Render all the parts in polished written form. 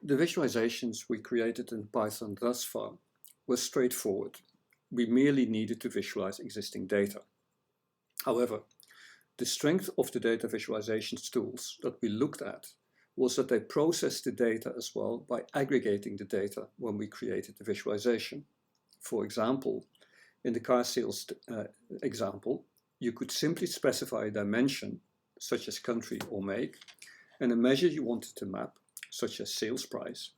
The visualizations we created in Python thus far were straightforward. We merely needed to visualize existing data. However, the strength of the data visualizations tools that we looked at was that they processed the data as well by aggregating the data when we created the visualization. For example, in the car sales example, you could simply specify a dimension, such as country or make, and a measure you wanted to map, such as sales price.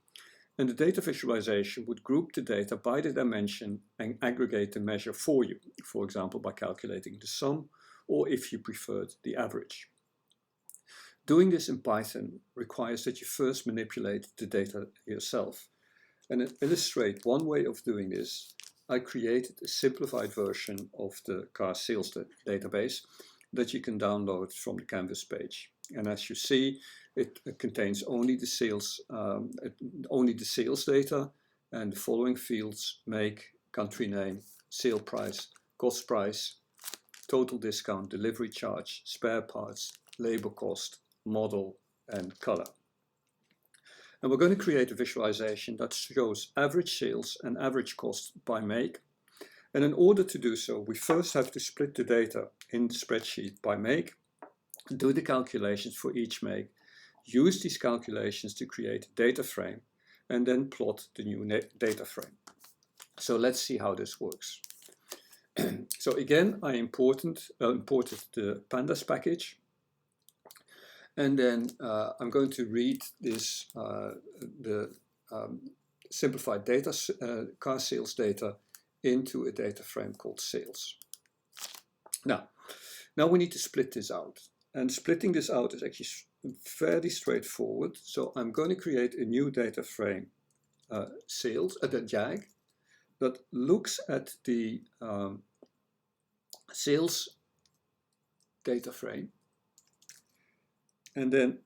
And the data visualization would group the data by the dimension and aggregate the measure for you, for example, by calculating the sum, or if you preferred, the average. Doing this in Python requires that you first manipulate the data yourself. And to illustrate one way of doing this, I created a simplified version of the car sales database that you can download from the Canvas page. And as you see, it contains only the sales data, and the following fields: make, country name, sale price, cost price, total discount, delivery charge, spare parts, labor cost, model, and color. And we're going to create a visualization that shows average sales and average cost by make. And in order to do so, we first have to split the data in the spreadsheet by make, do the calculations for each make, use these calculations to create a data frame, and then plot the new data frame. So let's see how this works. So again, I imported the pandas package, and then I'm going to read this simplified data car sales data into a data frame called sales. Now we need to split this out, and splitting this out is actually fairly straightforward. So I'm going to create a new data frame, sales at the JAG, that looks at the sales data frame and then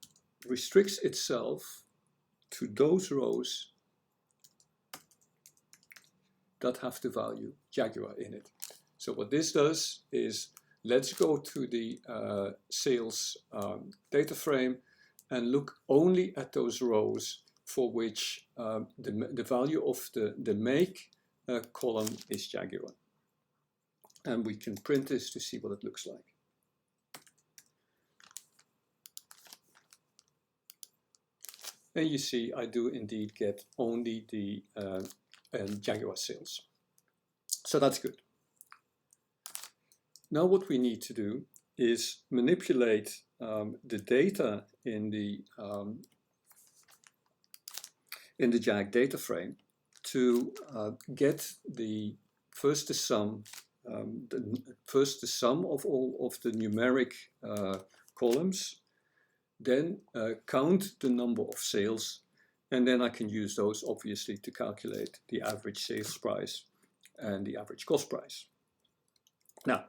restricts itself to those rows that have the value Jaguar in it. So what this does is, let's go to the sales data frame and look only at those rows for which the value of the make column is Jaguar. And we can print this to see what it looks like. And you see, I do indeed get only the Jaguar sales. So that's good. Now what we need to do is manipulate the data in the Jag data frame to get the sum of all of the numeric columns, then count the number of sales, and then I can use those obviously to calculate the average sales price and the average cost price. Now,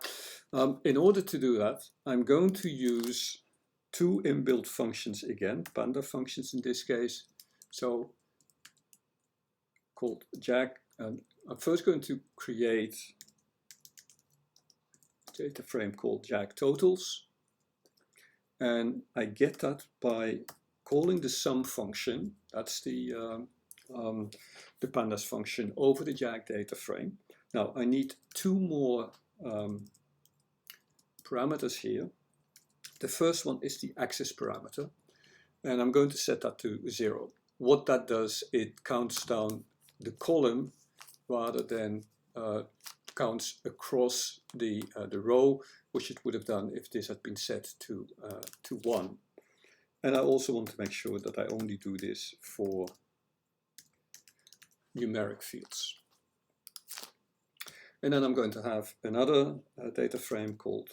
in order to do that, I'm going to use two inbuilt functions again, panda functions in this case. So called Jag. And I'm first going to create a data frame called Jag totals. And I get that by calling the sum function, that's the pandas function, over the Jag data frame. Now I need two more parameters here. The first one is the axis parameter, and I'm going to set that to 0. What that does, it counts down the column rather than counts across the row, which it would have done if this had been set to 1. And I also want to make sure that I only do this for numeric fields. And then I'm going to have another data frame called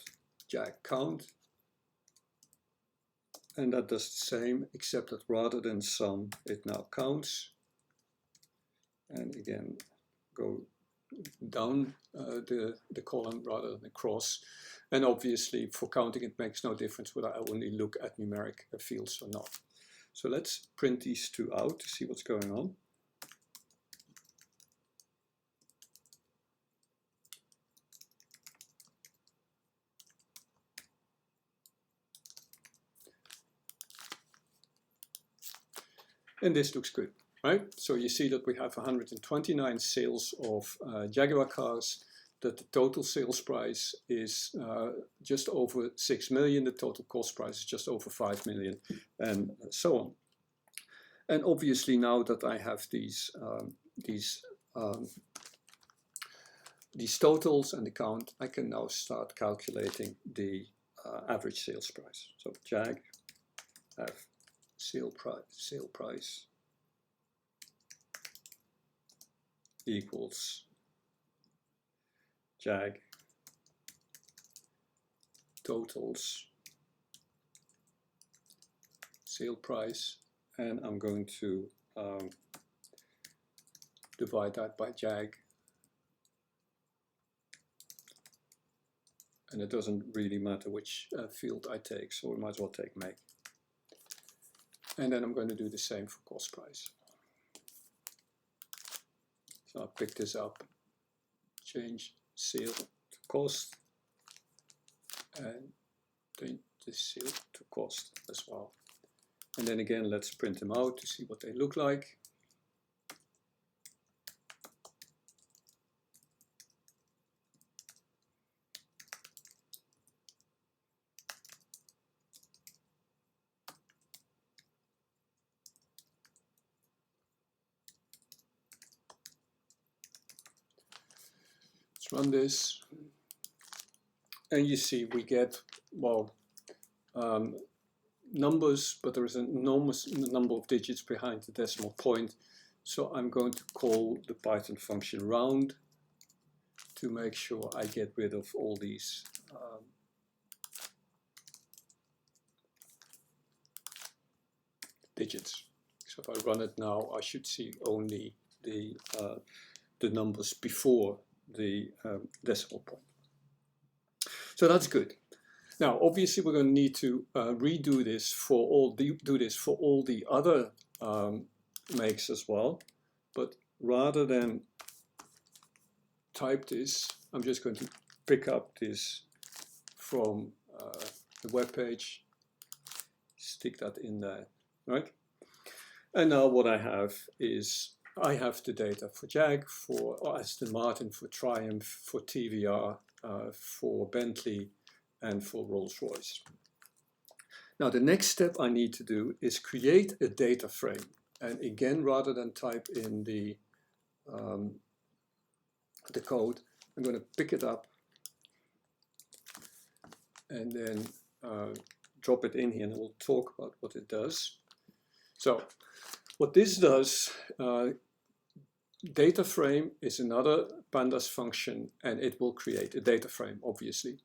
Jag count. And that does the same, except that rather than sum, it now counts. And again, go down the column rather than across. And obviously for counting it makes no difference whether I only look at numeric fields or not. So let's print these two out to see what's going on. And this looks good, right? So you see that we have 129 sales of Jaguar cars, that the total sales price is just over 6 million, the total cost price is just over 5 million, and so on. And obviously now that I have these totals and the count, I can now start calculating the average sales price. So Jag F sale price equals Jag totals sale price, and I'm going to divide that by Jag, and it doesn't really matter which field I take, so we might as well take make. And then I'm going to do the same for cost price. So I'll pick this up, change sale to cost, and change the sale to cost as well. And then again, let's print them out to see what they look like. Let's run this. And you see we get, well, numbers, but there is an enormous number of digits behind the decimal point. So I'm going to call the Python function round to make sure I get rid of all these digits. So if I run it now, I should see only the numbers before the decimal point. So that's good. Now, obviously, we're going to need to redo this for all the other makes as well. But rather than type this, I'm just going to pick up this from the web page, stick that in there, right? And now what I have is I have the data for Jag, for Aston Martin, for Triumph, for TVR, for Bentley, and for Rolls-Royce. Now the next step I need to do is create a data frame. And again, rather than type in the code, I'm going to pick it up and then drop it in here, and we'll talk about what it does. So what this does, data frame is another pandas function, and it will create a data frame, obviously.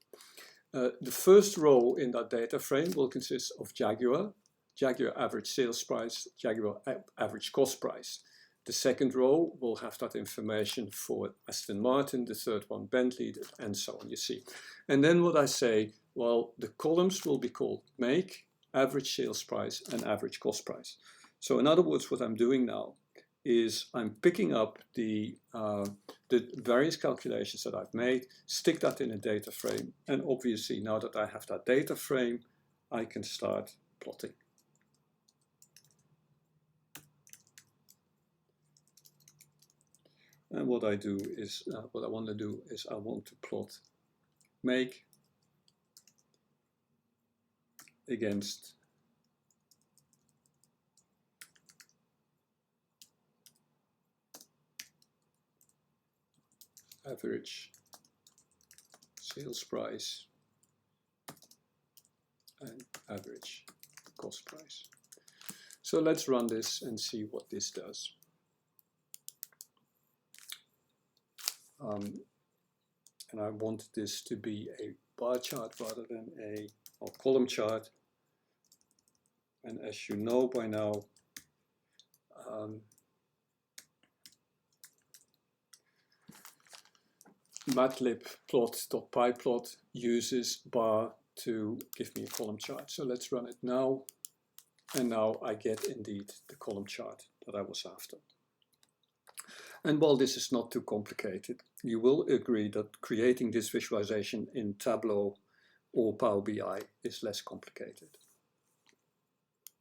The first row in that data frame will consist of Jaguar, Jaguar average sales price, Jaguar average cost price. The second row will have that information for Aston Martin, the third one Bentley, and so on, you see. And then what I say, well, the columns will be called make, average sales price, and average cost price. So in other words, what I'm doing now is I'm picking up the various calculations that I've made, stick that in a data frame, and obviously now that I have that data frame, I can start plotting. And what I do is, what I want to do is I want to plot make against average sales price and average cost price. So let's run this and see what this does. And I want this to be a bar chart rather than a column chart. And as you know by now, matplotlib.pyplot uses bar to give me a column chart. So let's run it now. And now I get indeed the column chart that I was after. And while this is not too complicated, you will agree that creating this visualization in Tableau or Power BI is less complicated.